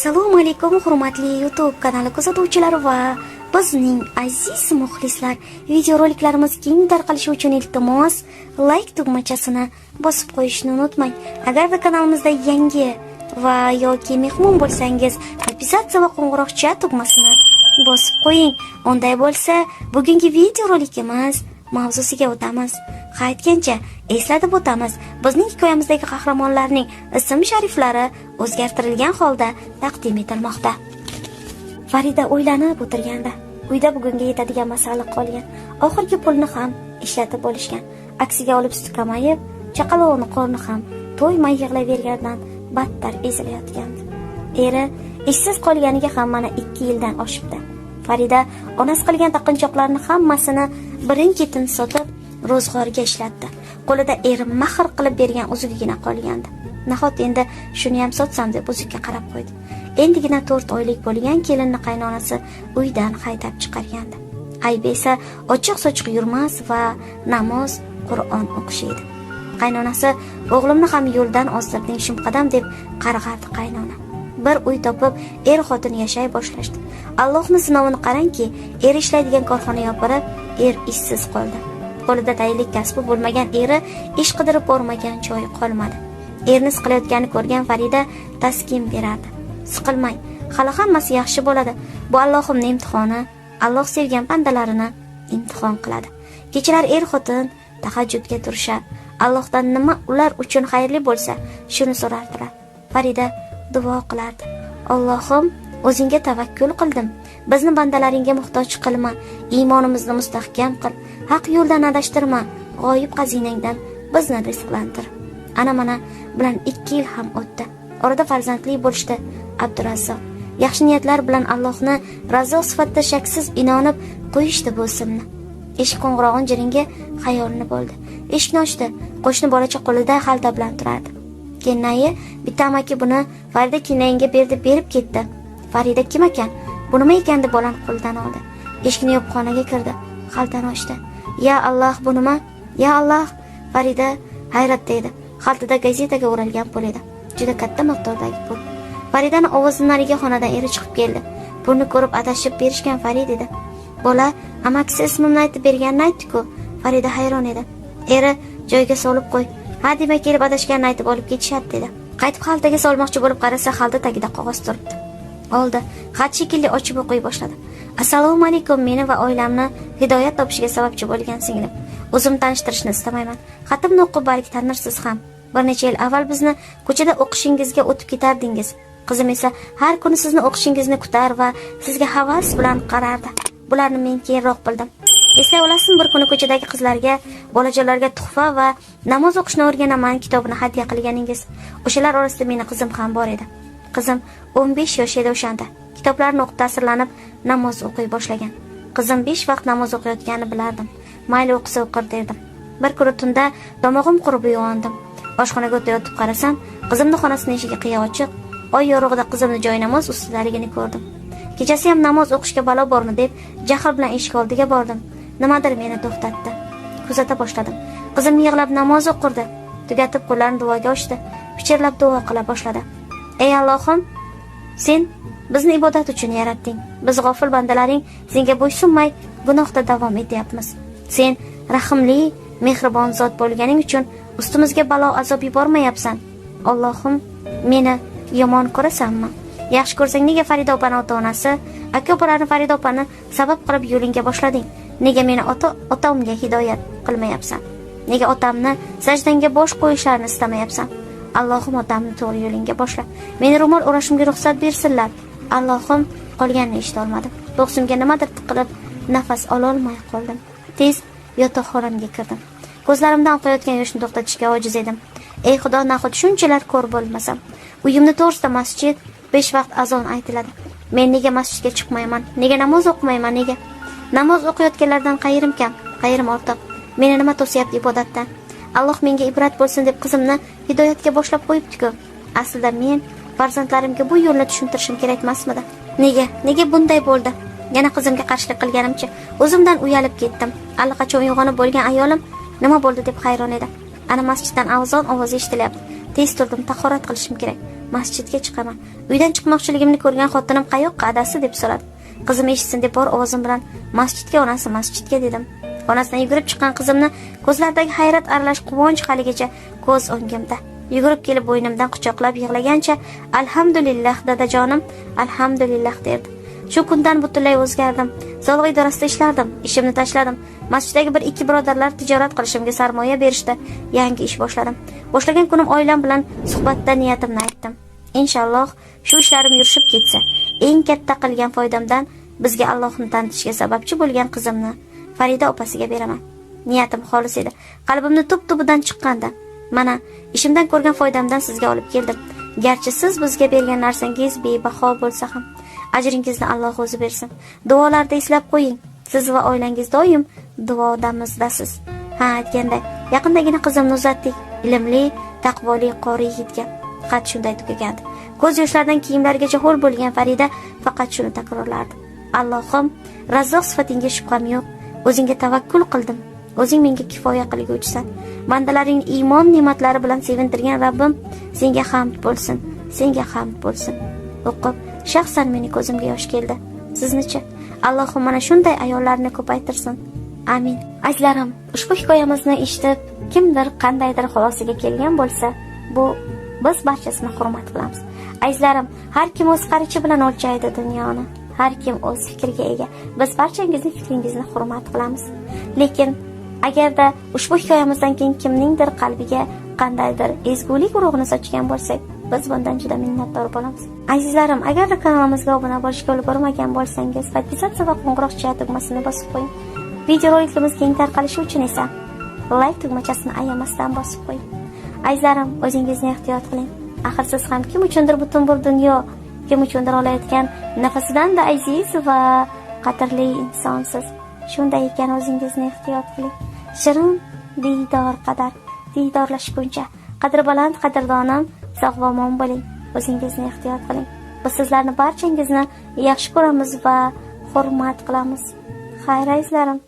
Assalomu alaykum hurmatli YouTube kanali kuzatuvchilari va bizning aziz muxlislar. Videoroliklarimiz keng tarqalishi uchun iltimos like tugmachasini bosib qo'yishni unutmang. Agarda kanalimizda yangi va yoki mehmon bo'lsangiz, podpisatsiya va qo'ng'iroqcha tugmasini bosib qo'ying. Unday bo'lsa, bugungi videorolikimiz mavzusiga o'tamiz. Qaytgancha eslatib o'tamiz. Bizning hikoyamizdagi qahramonlarning ism-shariflari o'zgartirilgan holda taqdim etilmoqda. Farida o'ylanib o'tirganda, uyda bugunga yetadigan masala qolgan. Oxirgi pulni ham ishlatib bo'lishgan. Aksiga olib suti kamayib, chaqaloqning qorni ham to'ymay yig'layvergandan battar ezilayotgandi. Eri ishsiz qolganiga ham mana 2 yildan oshibdi. Farida onasi qilgan taqinchoqlarni hammasini birin-ketin sotib ro'zg'orga ishlatdi. Qo'lida eri mahr qilib bergan uzugigina qolgandi. Nahot endi shuni ham sotsam deb uzukka qarab qo'ydi. Endigina 4 oylik bo'lgan kelinni qaynonasi uydan haydab chiqargandi. Aybi esa ochiq-sochiq yurmas va namoz, Qur'on o'qish edi. Qaynonasi o'g'limni ham yo'ldan ozdirding shumqadam deb qarg'ardi qaynona. Bir uy topib er-xotin yashay boshlashdi. Allohning sinovini qarangki, er ishlaydigan korxona yopirib, er ishsiz qoldi. Qo'lida tayinlik kasbi bo'lmagan eri ish qidirib bormagan joyi qolmadi. Erni siqilayotganini ko'rgan Farida taskin berardi. Siqilmang, hali hammasi yaxshi bo'ladi. Bu Allohimning imtihoni. Alloh sevgan bandalarini imtihon qiladi. Kechalar er-xotin tahajjudga turishar. Allohdan nima ular uchun xayrli bo'lsa, shuni so'rardilar. Farida duo qilardi. Allohim, o'zingga tavakkul qildim. Bizni bandalaringga muhtoj qilma, iymonimizni mustahkam qil, haq yo'ldan adashtirma, g'oyib xazinangdan bizni rizqlantir. Ana mana bilan 2 yil ham o'tdi. Orada farzandli bo'lishdi Abdurazzoq. Yaxshi niyatlar bilan Allohni Razzoq sifatida shaksiz inonib qo'yishdi bu ismni. Eshik qo'ng'irog'in jiringa xayolini bo'ldi. Eshikni ochdi. Qo'shni bolacha qo'lida xalta bilan turardi. Kennayi bitta amaki buni Farida Kennayinga berib ketdi. Farida kim ekan? Bu nima ekan deb bolani qo'ldan oldi. Eshikni yopib xonaga kirdi. Xaltani ochdi. Ya Alloh, bu nima? Ya Alloh! Farida hayratda edi. Xaltada gazetaga o'ralgan pul edi. Juda katta miqdordagi pul. Faridaning ovozidan nariga xonadan eri chiqib keldi. Pulni ko'rib adashib berishgan Farid edi. Bola amakisi ismimni aytib berganini aytdi-ku. Farida hayron edi. Eri joyiga solib qo'y. Ha, demak kelib adashganini aytib olib ketishadi dedi. Qaytib xaltaga solmoqchi bo'lib qarasa, xalta tagida qog'oz turibdi. Oldi. Xat shekilli ochib o'qiy boshladi. Assalomu alaykum, meni va oilamni hidoyat topishiga sababchi bo'lgan singlim. O'zim tanishtirishni istamayman. Xatimni o'qib balki tanirsiz ham. Bir necha yil avval bizni ko'chada o'qishingizga o'tib ketardingiz. Qizim esa har kuni sizni o'qishingizni kutar va sizga havas bilan qarardi. Bularni men keyinroq bildim. Eslay olasizmi, bir kuni ko'chadagi qizlarga, bolajonlarga tuhfa va namoz o'qishni o'rganaman kitobini hadya qilganingiz. O'shalar orasida meni qizim ham bor edi. Qizim 15 yosh edi o'shanda. Kitoblarni o'qib ta'sirlanib namoz o'qiy boshlagan. Qizim 5 vaqt namoz o'qiyotganini bilardim. Mayli o'qisa o'qir derdim. Bir kuni tunda tomog'im qurib uyg'ondim. Oshxonaga o'tib qarasam, qizimning xonasining eshigi qiya ochiq. Oy yorug'ida qizimni joy namoz ustidaligini ko'rdim. Kechasi ham namoz o'qishga balo bormi deb jahl bilan eshik oldiga bordim. Nimadir meni to'xtatdi. Kuzata boshladim. Qizim yig'lab namoz o'qirdi. Tugatib qo'llarini duoga ochdi. Pichirlab duo qila boshladi. Ey Allohim, sen bizni ibodat uchun yaratding. Biz g'ofil bandalaring senga bo'ysunmay gunohda davom etyapmiz. Sen rahimli, mehribon zot bo'lganing uchun ustimizga balo azob yubormayapsan. Allohim, meni yomon ko'rasanmi? Yaxshi ko'rsang nega Farida opani ota-onasi, aka-ukalarni Farida opani sabab qilib yo'lingga boshlading? Nega meni otamga hidoyat qilmayapsan? Nega otamni sajdangga bosh qo'yishlarini istamayapsan? Allohim, otamni to'g'ri yo'lingga boshla. Meni ro'mol o'rashimga ruxsat bersinlar. Allohim, qolganini eshita olmadim. To'g'simga nimadir tiqilib, nafas ola olmay qoldim. Tez yotoqxonamga kirdim. Ko'zlarimdan oqayotgan yoshni to'xtatishga ojiz edim. Ey Xudo, nahot shunchalar ko'r bo'lmasam. Uyimni to'g'risida masjid, 5 vaqt azon aytiladi. Men nega masjidga chiqmayman? Nega namoz o'qimayman? Nega? Namoz o'qiyotganlardan qayrim kam, qayrim ortiq. Meni nima to'sayapti ibodatdan? Alloh menga ibrat bo'lsin deb qizimni hidoyatga boshlab qo'yibdi-ku. Aslida men farzandlarimga bu yo'lni tushuntirishim kerak emasmidi? Nega bunday bo'ldi? Yana qizimga qarshilik qilganimcha o'zimdan uyalib ketdim. Allaqachon uyg'onib bo'lgan ayolim nima bo'ldi deb hayron edi. Ana masjiddan azon ovozi eshitilyapti. Tez turdim, tahorat qilishim kerak. masjidga chiqaman. Uydan chiqmoqchiligimni ko'rgan xotinim qayoqqa adasi deb so'radi. Qizim eshitsin deb bor ovozim bilan masjidga onasi masjidga dedim. Onasidan yugurib chiqqan qizimni ko'zlaridagi hayrat aralash quvonch haligacha ko'z o'ngimda. Yugurib kelib bo'ynimdan quchoqlab yig'lagancha alhamdulillah dadajonim, alhamdulillah derdi. Shu kundan butunlay o'zgardim. Soliq idorasida ishlardim, ishimni tashladim. Masjiddagi bir ikki birodarlar tijorat qilishimga sarmoya berishdi. Yangi ish boshladim. Boshlagan kunim oilam bilan suhbatda niyatimni aytdim. Inshaalloh shu ishlarim yurishib ketsa, eng katta qilgan foydamdan bizga Allohni tanitishga sababchi bo'lgan qizimni Farida opasiga beraman. Niyatim xolis edi. Qalbimni tub-tubidan chiqqanda, mana ishimdan ko'rgan foydamdan sizga olib keldim. Garchi siz bizga bergan narsangiz bebaho bo'lsa ham, ajringizni Alloh o'zi bersin. Duolarda eslab qo'ying. Siz va oilangiz doim duodamizdasiz. Ha, aytganday, yaqindagina qizimni uzatdik. Ilmli, taqvoli qori yigitga. Xat shunday tugagandi. Ko'z yoshlaridan kiyimlarigacha ho'l bo'lgan Farida faqat shuni takrorlardi. Allohim, Razzoq sifatingga shubham yo'q. O'zingga tavakkul qildim. O'zing menga kifoya qilguvchisan. Bandalaring iymon ne'matlari bilan sevintirgan Rabbim, senga hamd bo'lsin. Senga hamd bo'lsin. O'qib, shaxsan meni ko'zimga yosh keldi. Siznichi? Allohim mana shunday ayollarni ko'paytirsin. Amin. Azizlarim, ushbu hikoyamizni eshitib, kimdir qandaydir xulosaga kelgan bo'lsa, bu biz barchasini hurmat qilamiz. Azizlarim, har kim o'z qarichi bilan o'lchaydi dunyoni. Har kim o'z fikriga ega. Biz barchangizning fikringizni hurmat qilamiz. Lekin agarda ushbu hikoyamizdan keyin kimningdir qalbiga qandaydir ezgulik urug'ini sochgan bo'lsak, biz bundan juda minnatdor bo'lamiz. Azizlarim, agar kanalimizga obuna bo'lishga ulgurmagan bo'lsangiz, podpisatsiya va qo'ng'iroqcha tugmasini bosib qo'ying. Videorolikimiz keng tarqalishi uchun esa like tugmachasini ayamasdan bosib qo'ying. Azizlarim, o'zingizni ehtiyot qiling. Axir siz ham kim uchundir butun bir dunyo, kim uchundir olayotgan nafasidan-da aziz va qadrli insonsiz. Shunday ekan o'zingizni ehtiyot qiling. Shirin diydor qadar diydorlashguncha qadri baland qadrdonim, sog' va omon bo'ling. O'zingizni ehtiyot qiling. Biz sizlarni barchangizni yaxshi ko'ramiz va hurmat qilamiz. Xayr azizlarim.